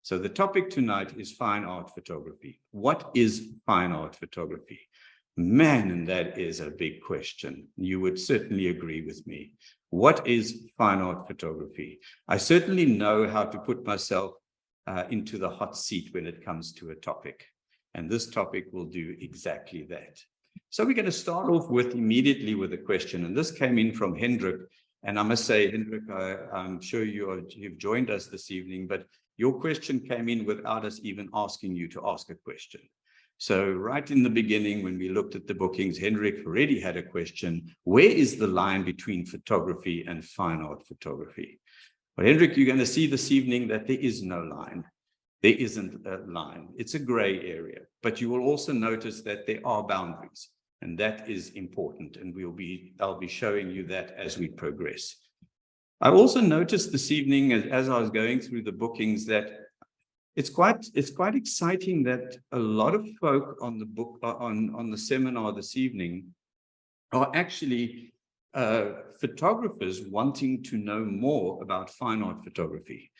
So the topic tonight is fine art photography. What is fine art photography? Man, and that is a big question. You would certainly agree with me. What is fine art photography? I certainly know how to put myself into the hot seat when it comes to a topic. And this topic will do exactly that. So we're going to start off immediately with a question. And this came in from Hendrik. And I must say, Hendrik, I'm sure you've joined us this evening, but your question came in without us even asking you to ask a question. So right in the beginning, when we looked at the bookings, Hendrik already had a question. Where is the line between photography and fine art photography? Well, Hendrik, you're going to see this evening that there is no line. There isn't a line. It's a gray area. But you will also notice that there are boundaries. And that is important. And I'll be showing you that as we progress. I also noticed this evening, as I was going through the bookings, that it's quite exciting that a lot of folk on the seminar this evening are actually photographers wanting to know more about fine art photography.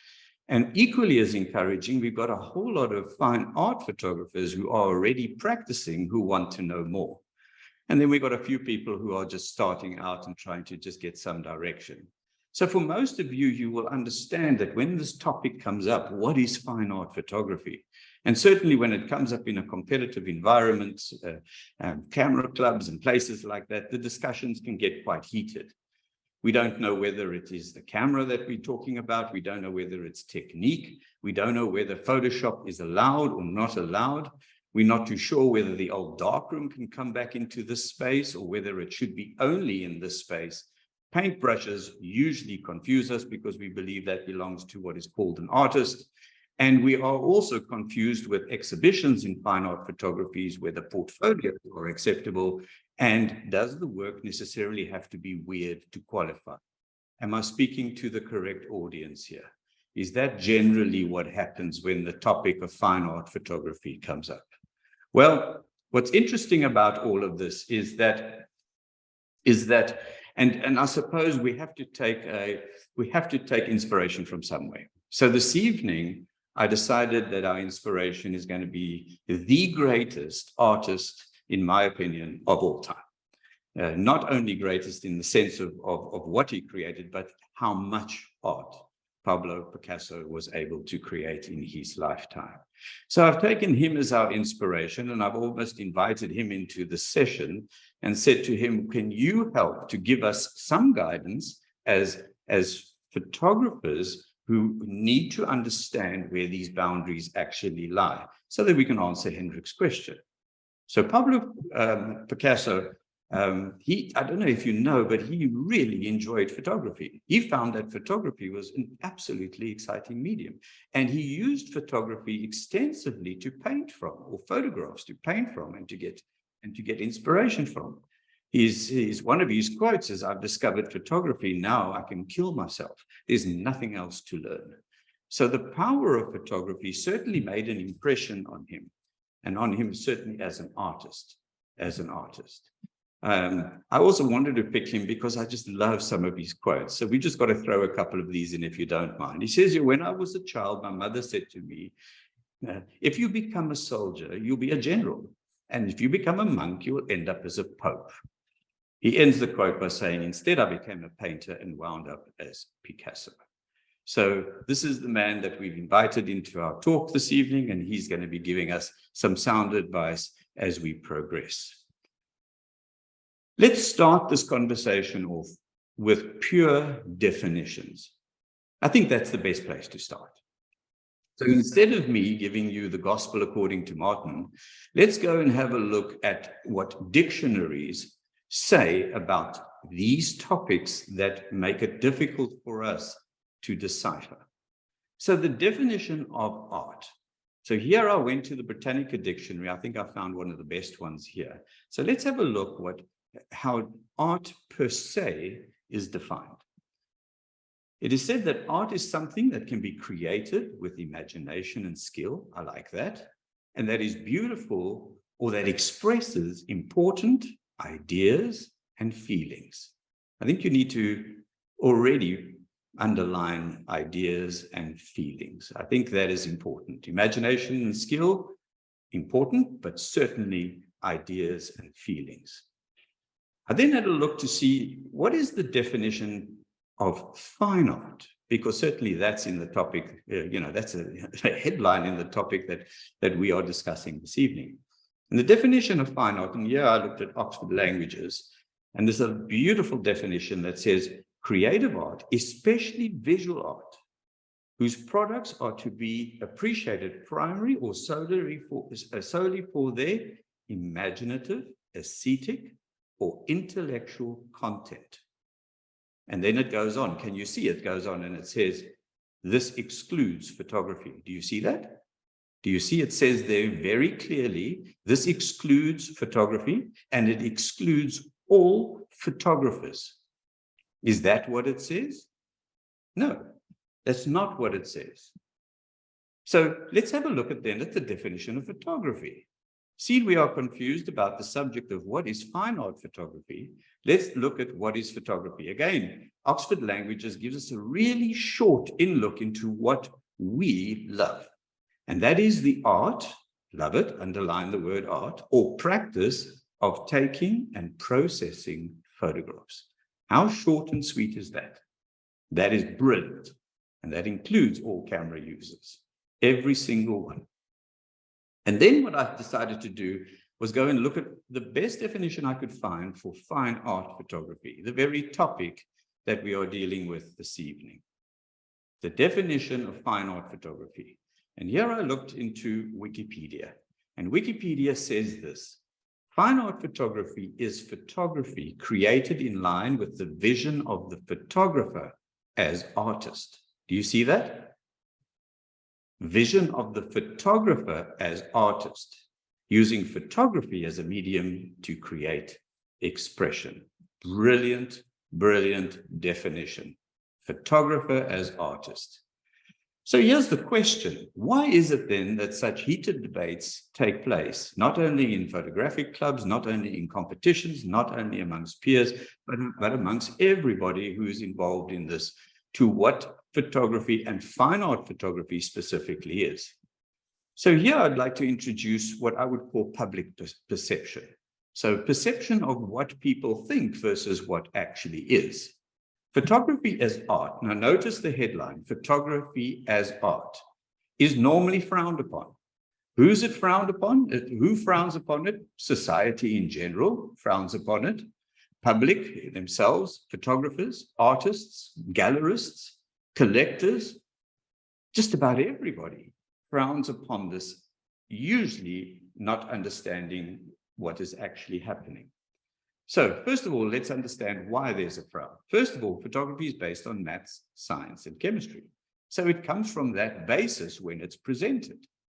And equally as encouraging, we've got a whole lot of fine art photographers who are already practicing who want to know more. And then we've got a few people who are just starting out and trying to just get some direction. So for most of you, you will understand that when this topic comes up, what is fine art photography? And certainly when it comes up in a competitive environment, camera clubs and places like that, the discussions can get quite heated. We don't know whether it is the camera that we're talking about. We don't know whether it's technique. We don't know whether Photoshop is allowed or not allowed. We're not too sure whether the old darkroom can come back into this space or whether it should be only in this space. Paintbrushes usually confuse us because we believe that belongs to what is called an artist. And we are also confused with exhibitions in fine art photographies where the portfolios are acceptable. And does the work necessarily have to be weird to qualify? Am I speaking to the correct audience here? Is that generally what happens when the topic of fine art photography comes up? Well, what's interesting about all of this is that and I suppose we have to take inspiration from somewhere. So this evening, I decided that our inspiration is going to be the greatest artist, in my opinion, of all time. Not only greatest in the sense of what he created, but how much art Pablo Picasso was able to create in his lifetime. So I've taken him as our inspiration, and I've almost invited him into the session and said to him, can you help to give us some guidance as photographers who need to understand where these boundaries actually lie so that we can answer Hendrik's question? So Pablo Picasso, I don't know if you know, but he really enjoyed photography. He found that photography was an absolutely exciting medium. And he used photography extensively to paint from, or photographs to paint from and to get inspiration from. One of his quotes is, I've discovered photography, now I can kill myself. There's nothing else to learn. So the power of photography certainly made an impression on him, and on him certainly as an artist. I also wanted to pick him because I just love some of his quotes. So we just got to throw a couple of these in if you don't mind. He says, when I was a child, my mother said to me, if you become a soldier, you'll be a general. And if you become a monk, you will end up as a pope. He ends the quote by saying, instead, I became a painter and wound up as Picasso. So this is the man that we've invited into our talk this evening, and he's going to be giving us some sound advice as we progress. Let's start this conversation off with pure definitions. I think that's the best place to start. So instead of me giving you the gospel according to Martin, let's go and have a look at what dictionaries say about these topics that make it difficult for us to decipher. So the definition of art. So here I went to the Britannica Dictionary. I think I found one of the best ones here. So let's have a look how art per se is defined. It is said that art is something that can be created with imagination and skill. I like that. And that is beautiful, or that expresses important ideas and feelings. I think you need to already underline ideas and feelings. I think that is important. Imagination and skill, important, but certainly ideas and feelings. I then had a look to see what is the definition of fine art, because certainly that's in the topic, that's a headline in the topic that we are discussing this evening. And the definition of fine art, and here I looked at Oxford Languages, and there's a beautiful definition that says creative art, especially visual art, whose products are to be appreciated primarily or solely for their imaginative, aesthetic, or intellectual content. And then it goes on. Can you see it goes on and it says, this excludes photography. Do you see that? Do you see it says there very clearly, this excludes photography and it excludes all photographers. Is that what it says? No, that's not what it says. So let's have a look at the definition of photography. See, we are confused about the subject of what is fine art photography. Let's look at what is photography. Again, Oxford Languages gives us a really short in-look into what we love. And that is the art, love it, underline the word art, or practice of taking and processing photographs. How short and sweet is that? That is brilliant. And that includes all camera users, every single one. And then what I decided to do was go and look at the best definition I could find for fine art photography, the very topic that we are dealing with this evening. The definition of fine art photography. And here I looked into Wikipedia, and Wikipedia says this: fine art photography is photography created in line with the vision of the photographer as artist. Do you see that? Vision of the photographer as artist, using photography as a medium to create expression. Brilliant, brilliant definition. Photographer as artist. So here's the question. Why is it then that such heated debates take place, not only in photographic clubs, not only in competitions, not only amongst peers, but amongst everybody who is involved in this, to what photography and fine art photography specifically is? So here I'd like to introduce what I would call public perception. So perception of what people think versus what actually is. Photography as art, now notice the headline, photography as art, is normally frowned upon. Who's it frowned upon? Who frowns upon it? Society in general frowns upon it. Public themselves, photographers, artists, gallerists, collectors, just about everybody frowns upon this, usually not understanding what is actually happening. So first of all, let's understand why there's a frown. First of all, photography is based on maths, science, and chemistry. So it comes from that basis when it's presented.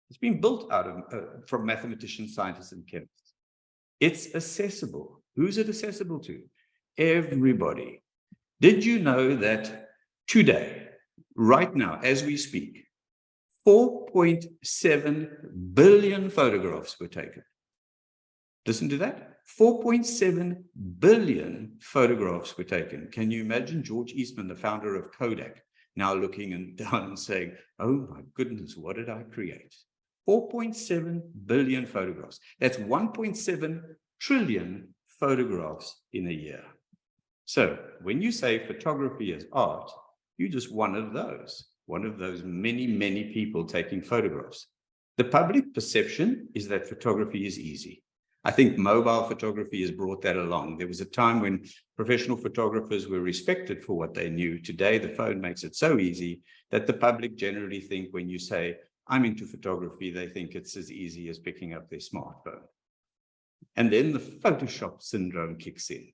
It's been built out of from mathematicians, scientists, and chemists. It's accessible. Who's it accessible to? Everybody. Did you know that today, right now, as we speak, 4.7 billion photographs were taken? Listen to that. 4.7 billion photographs were taken. Can you imagine George Eastman, the founder of Kodak, now looking down and saying, oh my goodness, what did I create? 4.7 billion photographs. That's 1.7 trillion photographs in a year. So when you say photography as art, you're just one of those many, many people taking photographs. The public perception is that photography is easy. I think mobile photography has brought that along. There was a time when professional photographers were respected for what they knew. Today, the phone makes it so easy that the public generally think when you say, I'm into photography, they think it's as easy as picking up their smartphone. And then the Photoshop syndrome kicks in.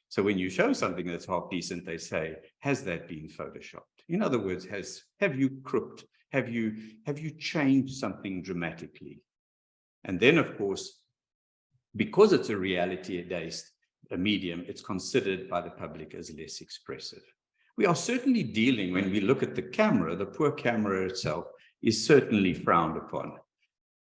So when you show something that's half decent, they say, has that been Photoshopped? In other words, have you crooked? Have you changed something dramatically? And then, of course, because it's a reality-based medium, it's considered by the public as less expressive. We are certainly dealing, when we look at the camera, the poor camera itself is certainly frowned upon.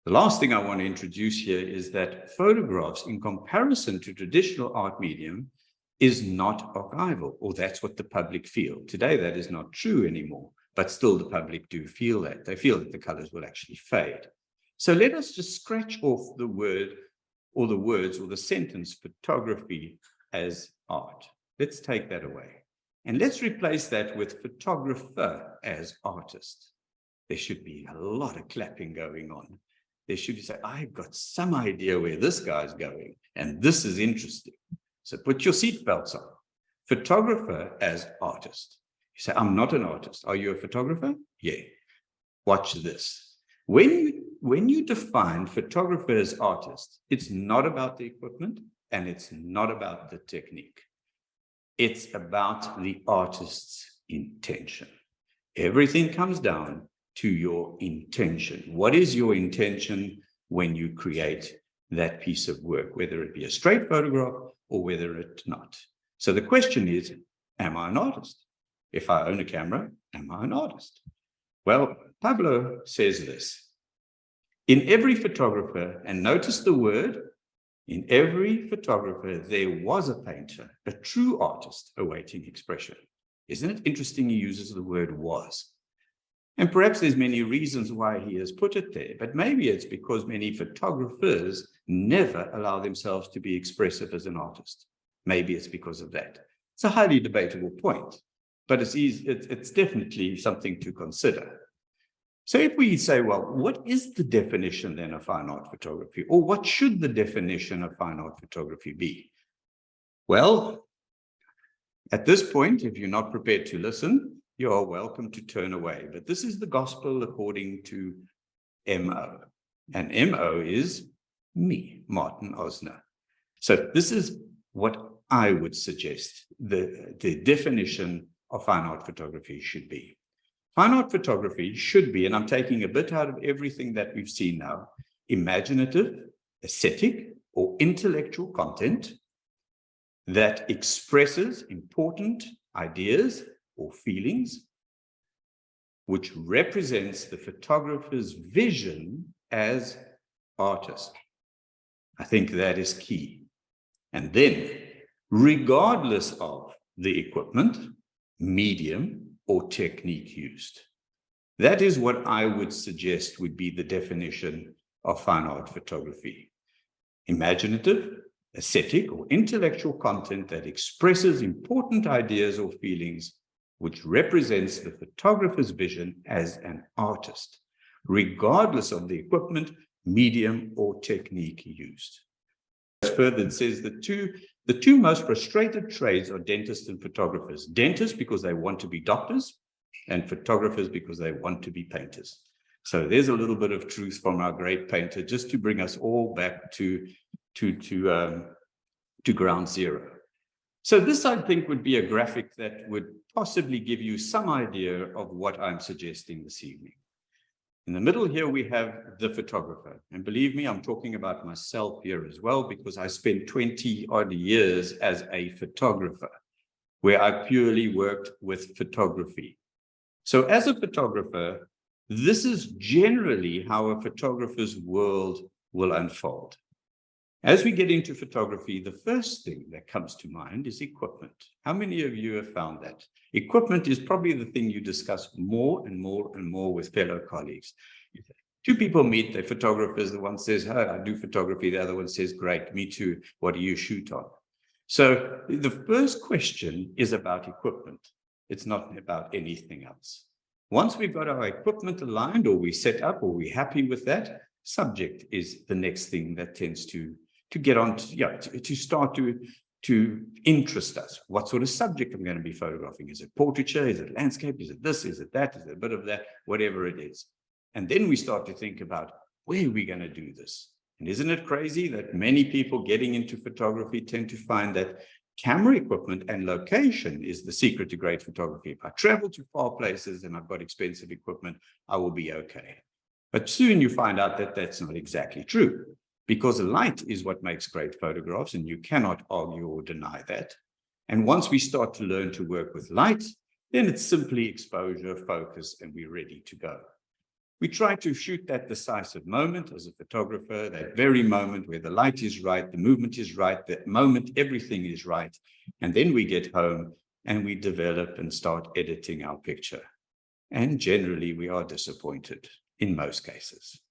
The last thing I want to introduce here is that photographs, in comparison to traditional art medium, is not archival, or that's what the public feel. Today, that is not true anymore, but still the public do feel that. They feel that the colors will actually fade. So let us just scratch off the word or the words or the sentence photography as art. Let's take that away. And let's replace that with photographer as artist. There should be a lot of clapping going on. There should be say, I've got some idea where this guy's going, and this is interesting. So put your seatbelts on. Photographer as artist. You say, I'm not an artist. Are you a photographer? Yeah. Watch this. When you define photographer as artist, it's not about the equipment and it's not about the technique. It's about the artist's intention. Everything comes down to your intention. What is your intention when you create that piece of work, whether it be a straight photograph or whether it's not? So the question is, am I an artist? If I own a camera, am I an artist? Well, Pablo says this. In every photographer, and notice the word, in every photographer, there was a painter, a true artist awaiting expression. Isn't it interesting he uses the word was? And perhaps there's many reasons why he has put it there, but maybe it's because many photographers never allow themselves to be expressive as an artist. Maybe it's because of that. It's a highly debatable point, but it's definitely something to consider. So if we say, well, what is the definition then of fine art photography? Or what should the definition of fine art photography be? Well, at this point, if you're not prepared to listen, you are welcome to turn away. But this is the gospel according to MO. And MO is me, Martin Osner. So this is what I would suggest the definition of fine art photography should be. Fine art photography should be, and I'm taking a bit out of everything that we've seen now, imaginative, aesthetic, or intellectual content that expresses important ideas or feelings, which represents the photographer's vision as artist. I think that is key. And then, regardless of the equipment, medium, or technique used. That is what I would suggest would be the definition of fine art photography. Imaginative, aesthetic, or intellectual content that expresses important ideas or feelings, which represents the photographer's vision as an artist, regardless of the equipment, medium, or technique used. Further, it says the two most frustrated trades are dentists and photographers. Dentists because they want to be doctors, and photographers because they want to be painters. So there's a little bit of truth from our great painter, just to bring us all back to ground zero. So this, I think, would be a graphic that would possibly give you some idea of what I'm suggesting this evening. In the middle here, we have the photographer. And believe me, I'm talking about myself here as well, because I spent 20 odd years as a photographer, where I purely worked with photography. So as a photographer, this is generally how a photographer's world will unfold. As we get into photography, the first thing that comes to mind is equipment. How many of you have found that? Equipment is probably the thing you discuss more and more and more with fellow colleagues. Two people meet, they're photographers. The one says, oh, I do photography. The other one says, great, me too. What do you shoot on? So the first question is about equipment. It's not about anything else. Once we've got our equipment aligned, or we set up, or we're happy with that, subject is the next thing that tends to get on to start to interest us. What sort of subject I'm going to be photographing? Is it portraiture? Is it landscape? Is it this? Is it that? Is it a bit of that? Whatever it is. And then we start to think about, where are we going to do this? And isn't it crazy that many people getting into photography tend to find that camera equipment and location is the secret to great photography. If I travel to far places and I've got expensive equipment, I will be okay. But soon you find out that that's not exactly true, because light is what makes great photographs, and you cannot argue or deny that. And once we start to learn to work with light, then it's simply exposure, focus, and we're ready to go. We try to shoot that decisive moment as a photographer, that very moment where the light is right, the movement is right, that moment, everything is right. And then we get home and we develop and start editing our picture. And generally, we are disappointed in most cases.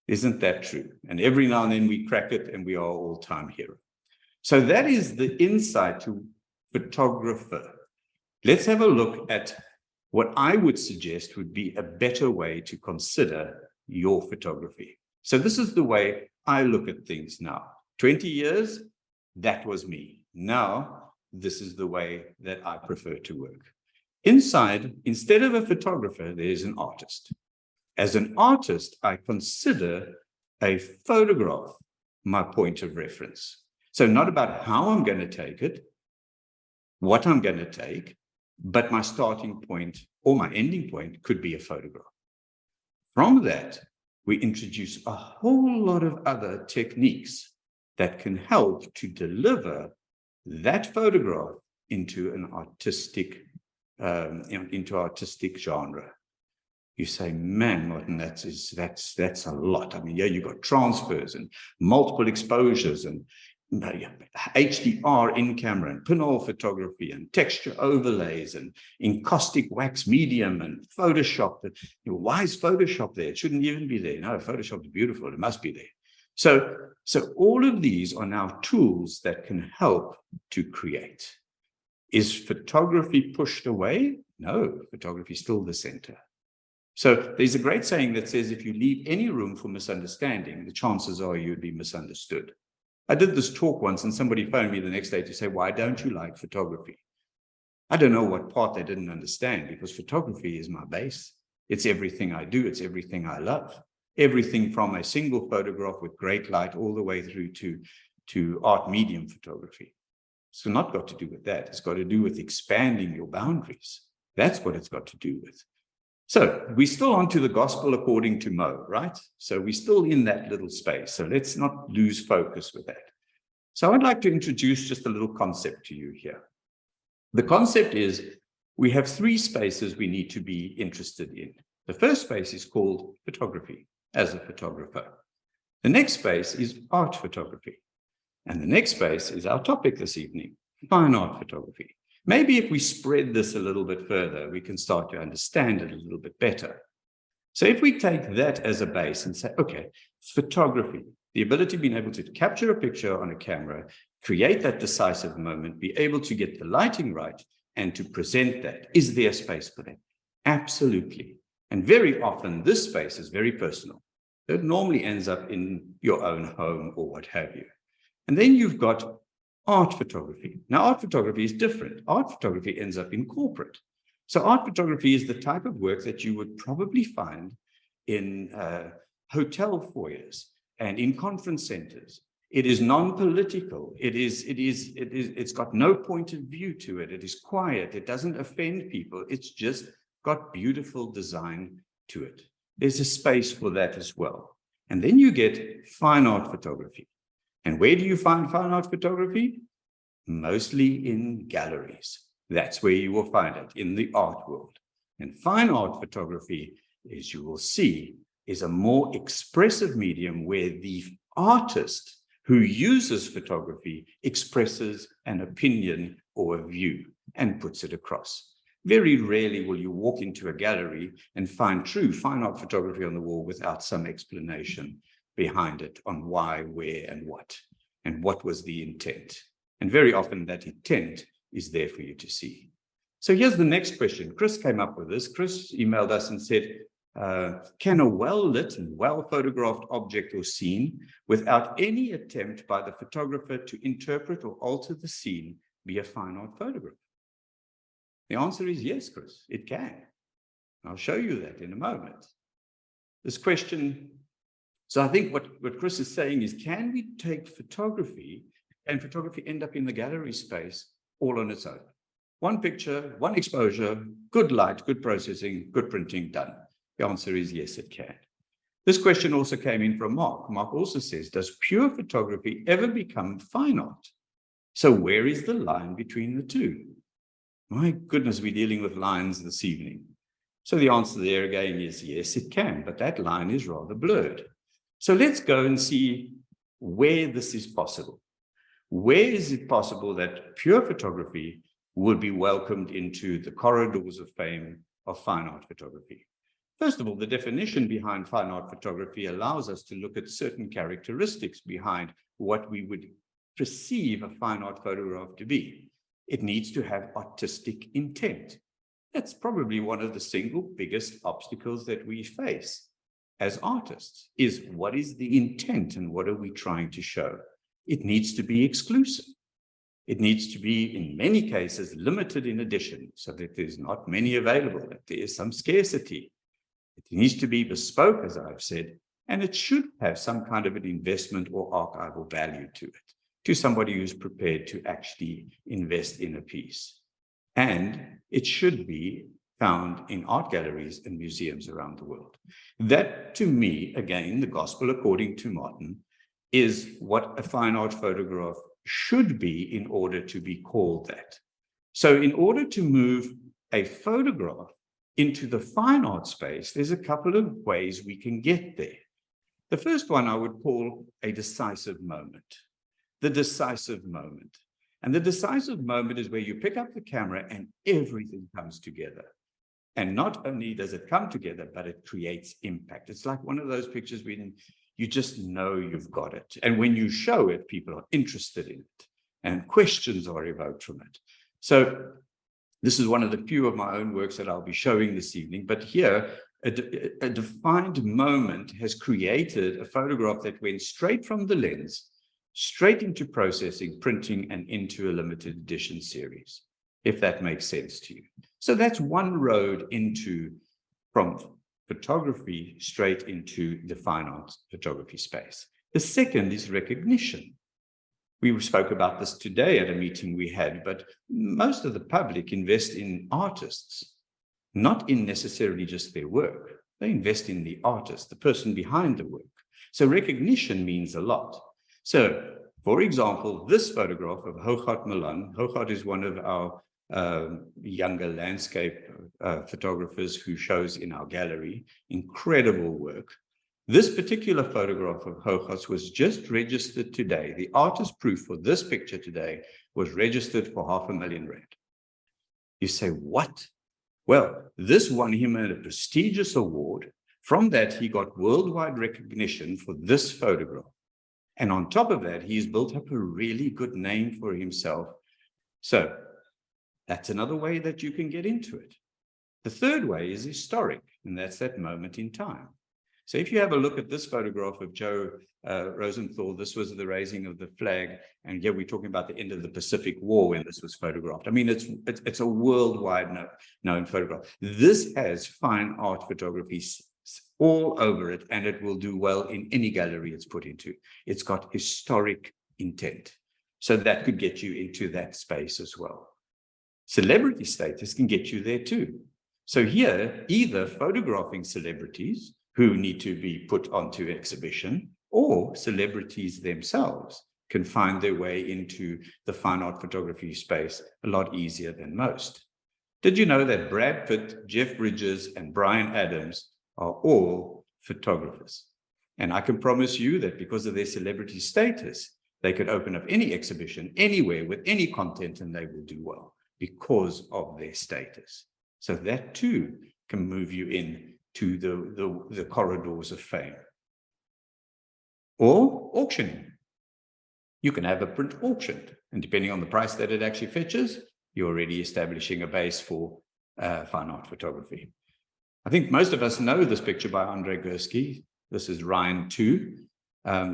Isn't that true? And every now and then we crack it and we are all-time hero. So that is the insight to photographer. Let's have a look at what I would suggest would be a better way to consider your photography. So this is the way I look at things now. 20 years, that was me. Now, this is the way that I prefer to work. Inside, instead of a photographer, there's an artist. As an artist, I consider a photograph my point of reference. So not about how I'm going to take it, what I'm going to take, but my starting point or my ending point could be a photograph. From that, we introduce a whole lot of other techniques that can help to deliver that photograph into an artistic, into artistic genre. You say, man, Martin, that's a lot. I mean, yeah, you've got transfers and multiple exposures and HDR in camera and pinhole photography and texture overlays and encaustic wax medium and Photoshop. Why is Photoshop there? It shouldn't even be there. No, Photoshop is beautiful. It must be there. So all of these are now tools that can help to create. Is photography pushed away? No, photography is still the center. So there's a great saying that says, if you leave any room for misunderstanding, the chances are you'd be misunderstood. I did this talk once and somebody phoned me the next day to say, why don't you like photography? I don't know what part they didn't understand, because photography is my base. It's everything I do. It's everything I love. Everything from a single photograph with great light all the way through to art medium photography. It's not got to do with that. It's got to do with expanding your boundaries. That's what it's got to do with. So we're still on to the gospel according to Mo, right? So we're still in that little space. So let's not lose focus with that. So I'd like to introduce just a little concept to you here. The concept is we have three spaces we need to be interested in. The first space is called photography as a photographer. The next space is art photography. And the next space is our topic this evening, fine art photography. Maybe if we spread this a little bit further, we can start to understand it a little bit better. So if we take that as a base and say, okay, photography, the ability of being able to capture a picture on a camera, create that decisive moment, be able to get the lighting right, and to present that. Is there space for that? Absolutely. And very often this space is very personal. It normally ends up in your own home or what have you. And then you've got art photography. Now, art photography is different. Art photography ends up in corporate. So art photography is the type of work that you would probably find in hotel foyers and in conference centers. It is non-political. It's got no point of view to it. It is quiet. It doesn't offend people. It's just got beautiful design to it. There's a space for that as well. And then you get fine art photography. And where do you find fine art photography? Mostly in galleries. That's where you will find it, in the art world. And fine art photography, as you will see, is a more expressive medium where the artist who uses photography expresses an opinion or a view and puts it across. Very rarely will you walk into a gallery and find true fine art photography on the wall without some explanation behind it on why, where, and what was the intent. And very often that intent is there for you to see. So here's the next question. Chris came up with this. Chris emailed us and said, can a well-lit and well-photographed object or scene without any attempt by the photographer to interpret or alter the scene be a fine art photograph? The answer is yes, Chris, it can. I'll show you that in a moment. This question, so I think what Chris is saying is, can we take photography and photography end up in the gallery space all on its own? One picture, one exposure, good light, good processing, good printing, done. The answer is yes, it can. This question also came in from Mark. Mark also says, does pure photography ever become fine art? So where is the line between the two? My goodness, we're dealing with lines this evening. So the answer there again is yes, it can, but that line is rather blurred. So let's go and see where this is possible. Where is it possible that pure photography would be welcomed into the corridors of fame of fine art photography? First of all, the definition behind fine art photography allows us to look at certain characteristics behind what we would perceive a fine art photograph to be. It needs to have artistic intent. That's probably one of the single biggest obstacles that we face as artists, is what is the intent and what are we trying to show? It needs to be exclusive. It needs to be, in many cases, limited in edition, so that there's not many available, that there is some scarcity. It needs to be bespoke, as I've said, and it should have some kind of an investment or archival value to it, to somebody who's prepared to actually invest in a piece. And it should be found in art galleries and museums around the world. That, to me, again, the gospel according to Martin, is what a fine art photograph should be in order to be called that. So in order to move a photograph into the fine art space, there's a couple of ways we can get there. The first one I would call a decisive moment. The decisive moment. And the decisive moment is where you pick up the camera and everything comes together. And not only does it come together, but it creates impact. It's like one of those pictures when you just know you've got it. And when you show it, people are interested in it and questions are evoked from it. So this is one of the few of my own works that I'll be showing this evening. But here, a defined moment has created a photograph that went straight from the lens, straight into processing, printing, and into a limited edition series, if that makes sense to you. So that's one road from photography straight into the fine art photography space. The second is recognition. We spoke about this today at a meeting we had, but most of the public invest in artists, not in necessarily just their work. They invest in the artist, the person behind the work. So recognition means a lot. So, for example, this photograph of Hooghart Milan. Hooghart is one of our younger landscape photographers who shows in our gallery. Incredible work. This particular photograph of Hooghart's was just registered today. The artist proof for this picture today was registered for R500,000. You say, what? Well, this won him a prestigious award. From that, he got worldwide recognition for this photograph. And on top of that, he's built up a really good name for himself. So that's another way that you can get into it. The third way is historic, and that's that moment in time. So if you have a look at this photograph of Joe Rosenthal, this was the raising of the flag. And here we're talking about the end of the Pacific War when this was photographed. I mean, it's a worldwide known photograph. This has fine art photography all over it, and it will do well in any gallery it's put into. It's got historic intent. So that could get you into that space as well. Celebrity status can get you there too. So here, either photographing celebrities who need to be put onto exhibition, or celebrities themselves can find their way into the fine art photography space a lot easier than most. Did you know that Brad Pitt, Jeff Bridges, and Bryan Adams are all photographers? And I can promise you that because of their celebrity status, they could open up any exhibition anywhere with any content and they will do well because of their status. So that too can move you in to the corridors of fame. Or auctioning. You can have a print auctioned, and depending on the price that it actually fetches, you're already establishing a base for fine art photography. I think most of us know this picture by Andrei Gursky. This is Ryan 2.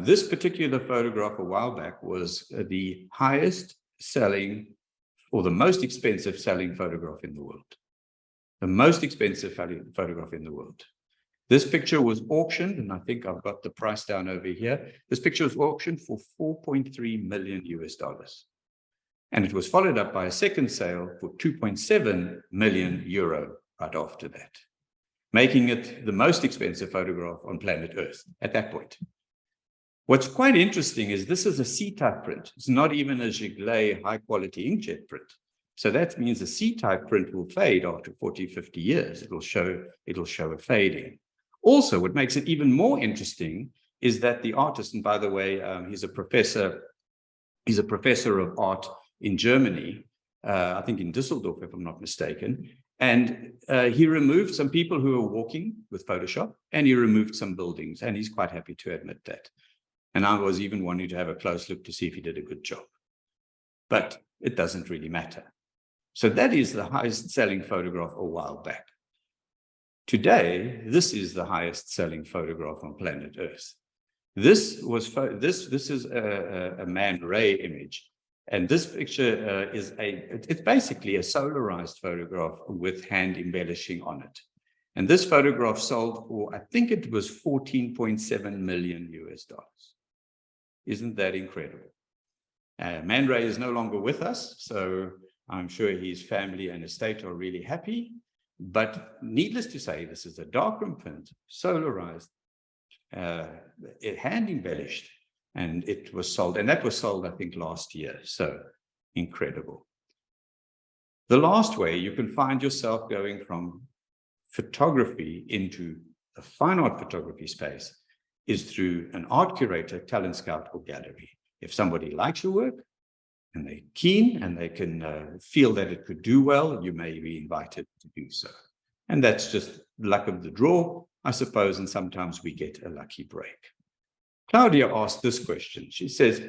This particular photograph a while back was the highest selling or the most expensive selling photograph in the world. The most expensive photograph in the world. This picture was auctioned, and I think I've got the price down over here. This picture was auctioned for $4.3 million US. And it was followed up by a second sale for 2.7 million euro right after that, making it the most expensive photograph on planet Earth at that point. What's quite interesting is this is a C-type print. It's not even a Giglet high-quality inkjet print. So that means the C-type print will fade after 40, 50 years. It'll show a fading. Also, what makes it even more interesting is that the artist, and by the way, he's a professor of art in Germany, I think in Düsseldorf, if I'm not mistaken. And he removed some people who were walking with Photoshop, and he removed some buildings, and he's quite happy to admit that. And I was even wanting to have a close look to see if he did a good job. But it doesn't really matter. So that is the highest selling photograph a while back. Today, this is the highest selling photograph on planet Earth. This is a Man Ray image. And this picture it's basically a solarized photograph with hand embellishing on it. And this photograph sold for, I think it was $14.7 million US. Isn't that incredible? Man Ray is no longer with us, so I'm sure his family and estate are really happy. But needless to say, this is a darkroom print, solarized, hand embellished, and it was sold. And that was sold, I think, last year. So incredible. The last way you can find yourself going from photography into the fine art photography space is through an art curator, talent scout, or gallery. If somebody likes your work and they're keen and they can feel that it could do well, you may be invited to do so. And that's just luck of the draw, I suppose, and sometimes we get a lucky break. Claudia asked this question. She says,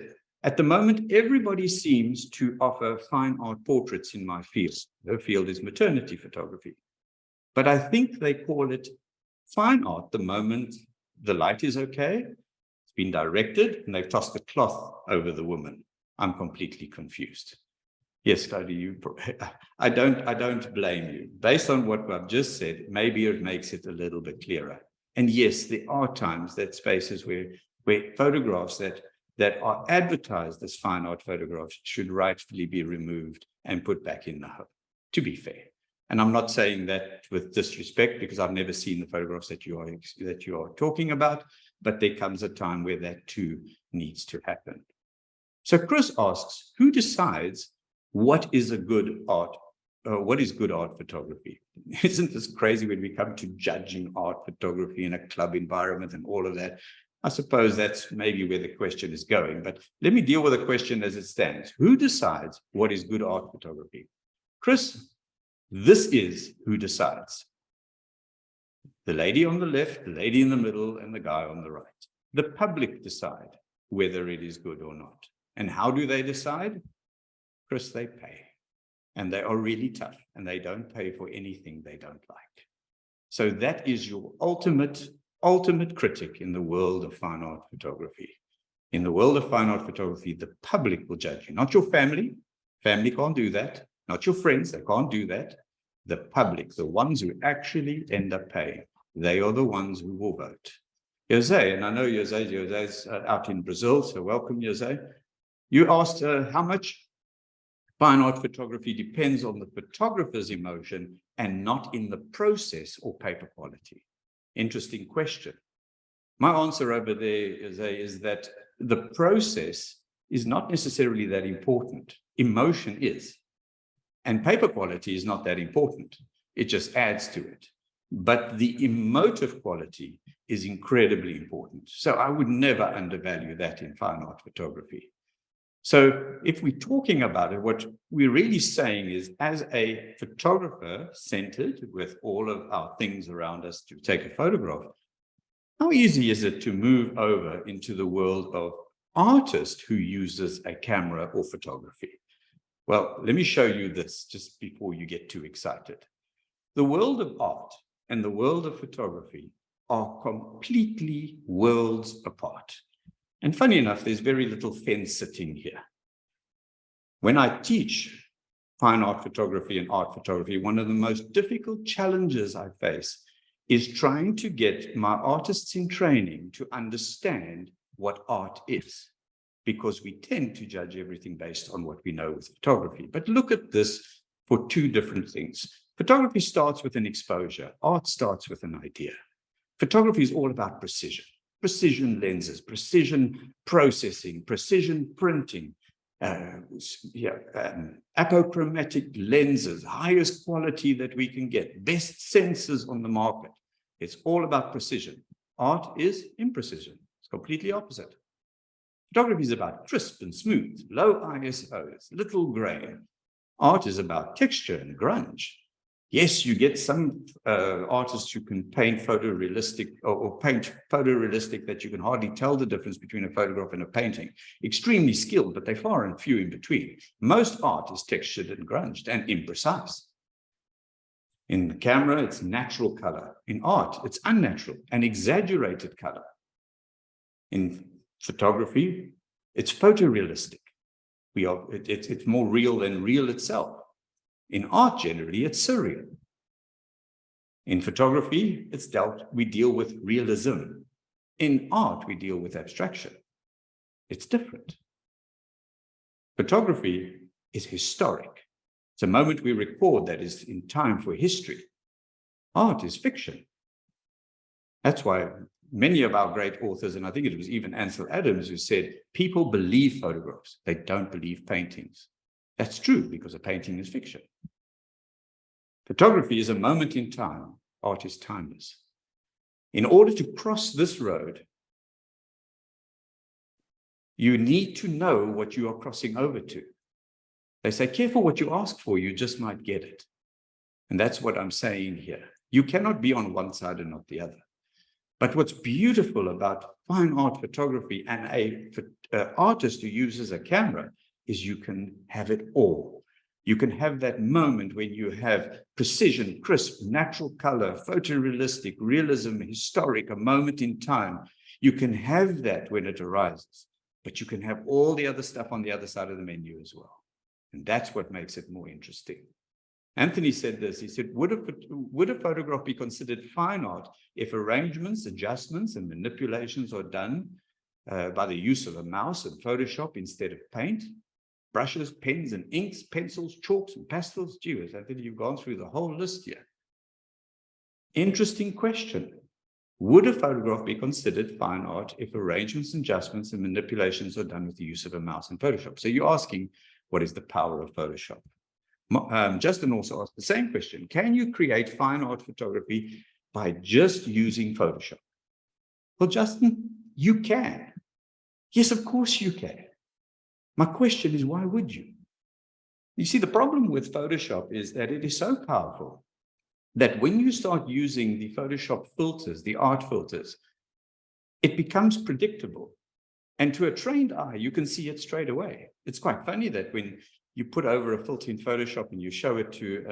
at the moment, everybody seems to offer fine art portraits in my field. Her field is maternity photography. But I think they call it fine art the moment the light is okay, it's been directed, and they've tossed the cloth over the woman. I'm completely confused. Yes, Claudia, I don't blame you. Based on what I've just said, maybe it makes it a little bit clearer. And yes, there are times that spaces where photographs that are advertised as fine art photographs should rightfully be removed and put back in the home, to be fair. And I'm not saying that with disrespect, because I've never seen the photographs that you are talking about, but there comes a time where that too needs to happen. So Chris asks, who decides what is a good art? What is good art photography? Isn't this crazy when we come to judging art photography in a club environment and all of that? I suppose that's maybe where the question is going, but let me deal with the question as it stands. Who decides what is good art photography? Chris, this is who decides. The lady on the left, the lady in the middle, and the guy on the right. The public decide whether it is good or not. And how do they decide? Chris, they pay. And they are really tough, and they don't pay for anything they don't like. So that is your ultimate critic in the world of fine art photography. In the world of fine art photography, the public will judge you, not your family. Family can't do that. Not your friends, they can't do that. The public, the ones who actually end up paying, they are the ones who will vote. Jose, and I know Jose's out in Brazil, so welcome, Jose. You asked how much fine art photography depends on the photographer's emotion and not in the process or paper quality. Interesting question. My answer over there, Jose, is that the process is not necessarily that important. Emotion is. And paper quality is not that important. It just adds to it. But the emotive quality is incredibly important. So I would never undervalue that in fine art photography. So if we're talking about it, what we're really saying is, as a photographer centered with all of our things around us to take a photograph, how easy is it to move over into the world of artist who uses a camera or photography? Well, let me show you this just before you get too excited. The world of art and the world of photography are completely worlds apart. And funny enough, there's very little fence sitting here. When I teach fine art photography and art photography, one of the most difficult challenges I face is trying to get my artists in training to understand what art is, because we tend to judge everything based on what we know with photography. But look at this for two different things. Photography starts with an exposure. Art starts with an idea. Photography is all about precision. Precision lenses, precision processing, precision printing. apochromatic lenses, highest quality that we can get, best sensors on the market. It's all about precision. Art is imprecision. It's completely opposite. Photography is about crisp and smooth, low ISOs, little grain. Art is about texture and grunge. Yes, you get some artists who can paint photorealistic or paint photorealistic that you can hardly tell the difference between a photograph and a painting. Extremely skilled, but they're far and few in between. Most art is textured and grunged and imprecise. In the camera, it's natural color. In art, it's unnatural and exaggerated color. In photography, it's photorealistic. It's more real than real itself. In art, generally, it's surreal. In photography, we deal with realism. In art, we deal with abstraction. It's different. Photography is historic. It's a moment we record that is in time for history. Art is fiction. That's why many of our great authors, and I think it was even Ansel Adams who said, people believe photographs, they don't believe paintings. That's true because a painting is fiction. Photography is a moment in time. Art is timeless. In order to cross this road, you need to know what you are crossing over to. They say, careful what you ask for, you just might get it. And that's what I'm saying here. You cannot be on one side and not the other. But what's beautiful about fine art photography and an artist who uses a camera is you can have it all. You can have that moment when you have precision, crisp, natural color, photorealistic, realism, historic, a moment in time. You can have that when it arises, but you can have all the other stuff on the other side of the menu as well. And that's what makes it more interesting. Anthony said this, he said, would a photograph be considered fine art if arrangements, adjustments, and manipulations are done by the use of a mouse and Photoshop instead of paint? Brushes, pens, and inks, pencils, chalks, and pastels. Gee, Anthony, you've gone through the whole list here. Interesting question. Would a photograph be considered fine art if arrangements, adjustments, and manipulations are done with the use of a mouse and Photoshop? So you're asking, what is the power of Photoshop? Justin also asked the same question. Can you create fine art photography by just using Photoshop? Well, Justin, you can. Yes, of course you can. My question is, why would you? You see, the problem with Photoshop is that it is so powerful that when you start using the Photoshop filters, the art filters, it becomes predictable. And to a trained eye, you can see it straight away. It's quite funny that when you put over a filter in Photoshop and you show it to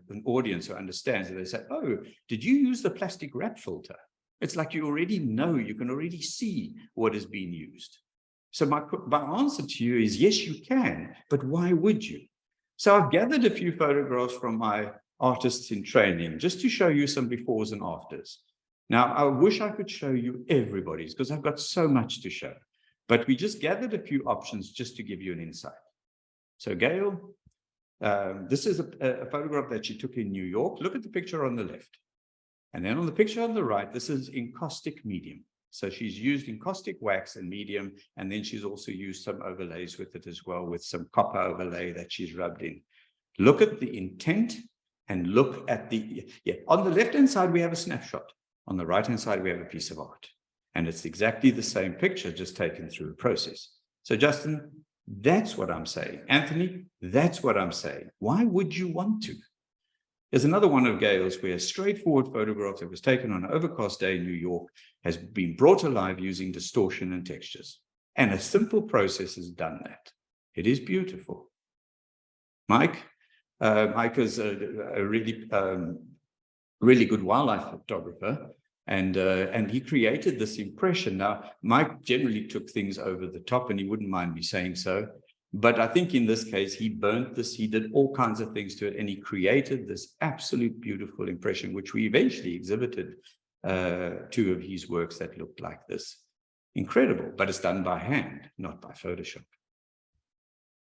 an audience who understands it, they say, oh, did you use the plastic wrap filter? It's like you already know, you can already see what is being used. So my answer to you is, yes, you can, but why would you? So I've gathered a few photographs from my artists in training just to show you some befores and afters. Now, I wish I could show you everybody's because I've got so much to show, but we just gathered a few options just to give you an insight. So Gail, this is a photograph that she took in New York. Look at the picture on the left. And then on the picture on the right, this is encaustic medium. So she's used encaustic wax and medium, and then she's also used some overlays with it as well, with some copper overlay that she's rubbed in. Look at the intent and look at on the left-hand side, we have a snapshot. On the right-hand side, we have a piece of art. And it's exactly the same picture, just taken through a process. So Justin, that's what I'm saying. Anthony, that's what I'm saying. Why would you want to? There's another one of Gail's where a straightforward photograph that was taken on an overcast day in New York has been brought alive using distortion and textures. And a simple process has done that. It is beautiful. Mike is a really, really good wildlife photographer. And he created this impression. Now, Mike generally took things over the top, and he wouldn't mind me saying so. But I think in this case, he burnt this, he did all kinds of things to it, and he created this absolute beautiful impression, which we eventually exhibited two of his works that looked like this. Incredible, but it's done by hand, not by Photoshop.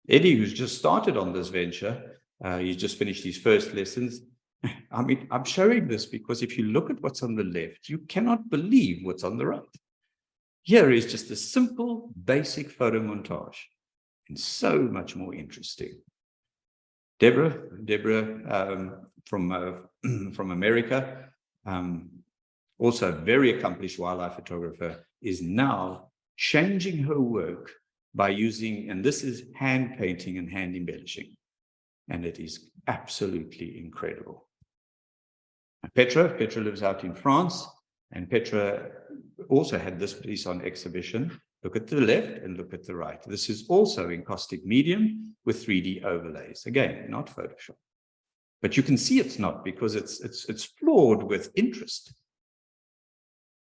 Eddie, who's just started on this venture, he's just finished his first lessons. I mean, I'm showing this because if you look at what's on the left, you cannot believe what's on the right. Here is just a simple, basic photo montage. and so much more interesting. Deborah from America, also a very accomplished wildlife photographer, is now changing her work by using, and this is hand painting and hand embellishing, and it is absolutely incredible. Petra lives out in France, and Petra also had this piece on exhibition. Look at the left and look at the right. This is also in caustic medium with 3D overlays. Again, not Photoshop. But you can see it's not, because it's flawed with interest.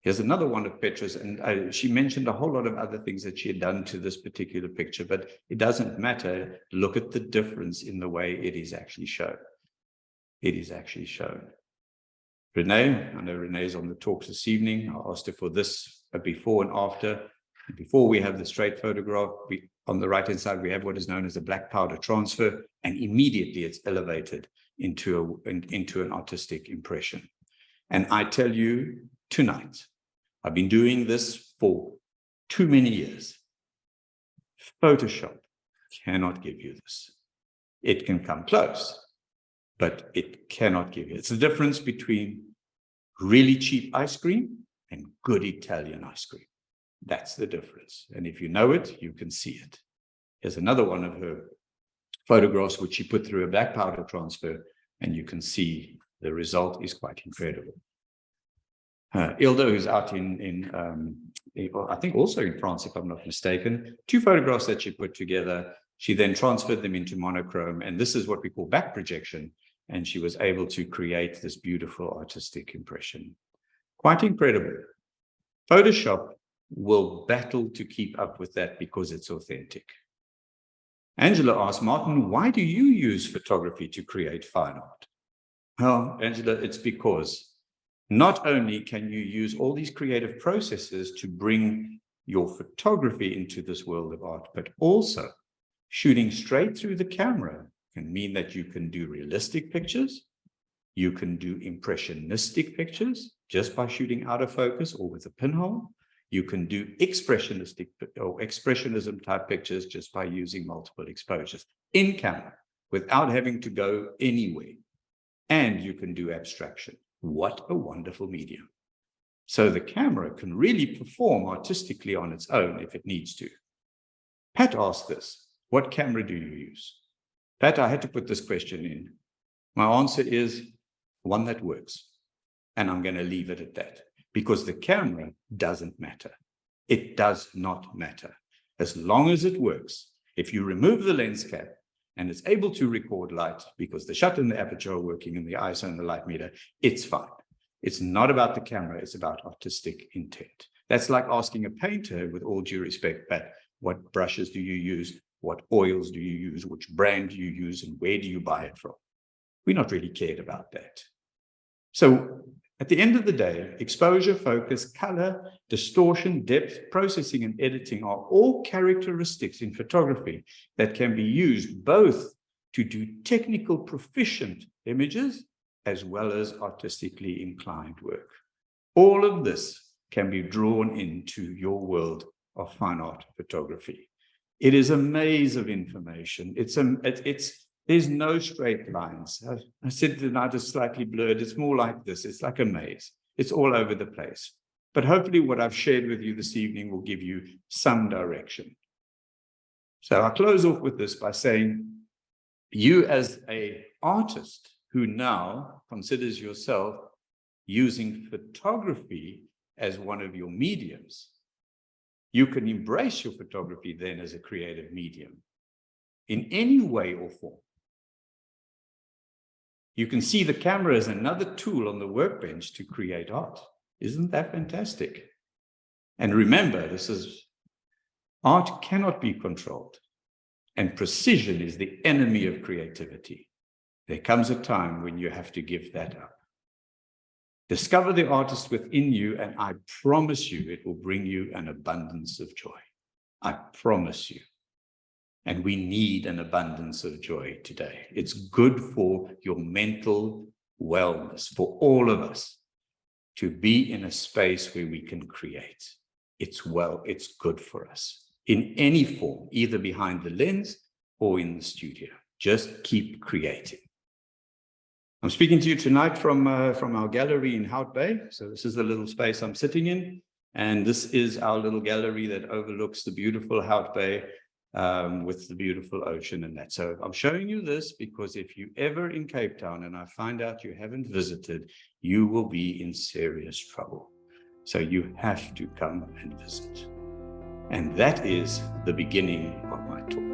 Here's another one of Petra's, and she mentioned a whole lot of other things that she had done to this particular picture, but it doesn't matter. Look at the difference in the way it is actually shown. It is actually shown. Renee, I know Renee's on the talks this evening. I asked her for this, a before and after. Before we have the straight photograph, on the right-hand side, we have what is known as a black powder transfer, and immediately it's elevated into an artistic impression. And I tell you tonight, I've been doing this for too many years. Photoshop cannot give you this. It can come close, but it cannot give you. It's the difference between really cheap ice cream and good Italian ice cream. That's the difference. And if you know it, you can see it. Here's another one of her photographs, which she put through a black powder transfer, and you can see the result is quite incredible. Ilda, who's out I think also in France, if I'm not mistaken, 2 photographs that she put together. She then transferred them into monochrome, and this is what we call back projection, and she was able to create this beautiful artistic impression. Quite incredible. Photoshop will battle to keep up with that because it's authentic. Angela asked, Martin, why do you use photography to create fine art? Well, Angela, it's because not only can you use all these creative processes to bring your photography into this world of art, but also shooting straight through the camera can mean that you can do realistic pictures, you can do impressionistic pictures just by shooting out of focus or with a pinhole, you can do expressionistic or expressionism type pictures just by using multiple exposures in camera without having to go anywhere. And you can do abstraction. What a wonderful medium. So the camera can really perform artistically on its own if it needs to. Pat asked this, what camera do you use? Pat, I had to put this question in. My answer is one that works. And I'm going to leave it at that because the camera doesn't matter. It does not matter. As long as it works, if you remove the lens cap, and it's able to record light because the shutter and the aperture are working and the ISO and the light meter, it's fine. It's not about the camera, it's about artistic intent. That's like asking a painter, with all due respect, but what brushes do you use? What oils do you use? Which brand do you use? And where do you buy it from? We're not really cared about that. So at the end of the day, exposure, focus, color, distortion, depth, processing, and editing are all characteristics in photography that can be used both to do technical proficient images as well as artistically inclined work. All of this can be drawn into your world of fine art photography. It is a maze of information. There's no straight lines. I said tonight is slightly blurred. It's more like this. It's like a maze. It's all over the place. But hopefully what I've shared with you this evening will give you some direction. So I'll close off with this by saying, you as an artist who now considers yourself using photography as one of your mediums, you can embrace your photography then as a creative medium in any way or form. You can see the camera as another tool on the workbench to create art. Isn't that fantastic? And remember, art cannot be controlled, and precision is the enemy of creativity. There comes a time when you have to give that up. Discover the artist within you, and I promise you it will bring you an abundance of joy. I promise you. And we need an abundance of joy today. It's good for your mental wellness, for all of us, to be in a space where we can create. It's good for us. in any form, either behind the lens or in the studio. Just keep creating. I'm speaking to you tonight from our gallery in Hout Bay. So this is the little space I'm sitting in. And this is our little gallery that overlooks the beautiful Hout Bay with the beautiful ocean and that. So I'm showing you this because if you're ever in Cape Town and I find out you haven't visited, you will be in serious trouble. So you have to come and visit. And that is the beginning of my talk.